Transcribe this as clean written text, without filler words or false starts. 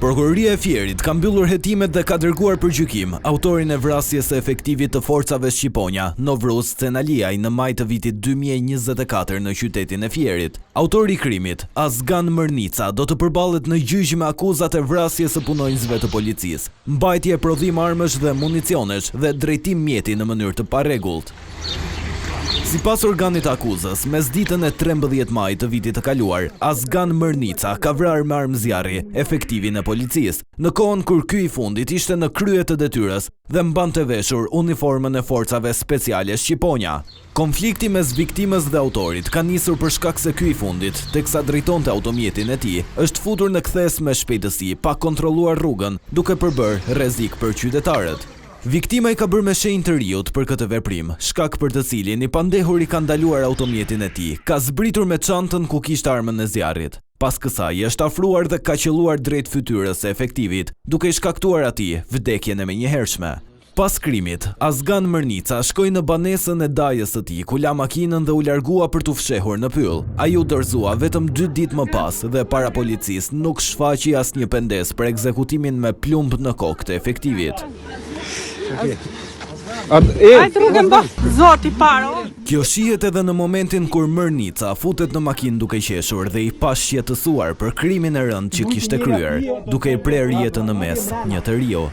Prokuroria e Fierit ka mbyllur hetimet dhe ka dërguar për gjykim autorin e vrasjes së efektivit të forcave shqiponja, Novruz Cenaliaj, në maj të vitit 2024 në qytetin e Fierit. Autori i krimit, Azgan Mërnica, do të përballet në gjyq me akuzat e vrasjes së punonjësve të policisë, mbajtje prodhim armësh dhe municionesh dhe drejtim mjeti në mënyrë të parregullt. Sipas organit të akuzës, mesditën e 13 maj të vitit të kaluar, Azgan Mërnica ka vrarë me armë zjarri efektivin e policisë, në kohën kur ky i fundit ishte në krye të detyrës dhe mbante veshur uniformën e forcave speciale shqiponja. Konflikti mes viktimës dhe autorit ka nisur për shkak se ky i fundit, teksa drejtonte automjetin e tij, është futur në kthes me shpejtësi pa kontrolluar rrugën, duke përbërë rrezik për qytetarët. Viktima i ka bërë me shenjë të riut për këtë veprim, shkak për të cilin i pandehuri ka ndaluar automjetin e tij, ka zbritur me çantën ku kishte armën e zjarrit. Pas kësaj është afruar dhe ka qelluar drejt fytyrës së efektivit, duke i shkaktuar atij vdekjen e menjëhershme. Pas krimit, Azgan Mërnica shkoi në banesën e dajës së tij, ku la makinën dhe u largua për t'u fshehur në pyll. Ai u dorëzua vetëm 2 ditë më pas dhe para policisë nuk shfaqi asnjë pendes për ekzekutimin me plumb në kokë të efektivit. Kjo shihet edhe në momentin kur Mërnica futet në makinë duke qeshur dhe i pa shqetësuar për krimin e rënd që kishte kryer, duke i prerë jetën në mes një të riu.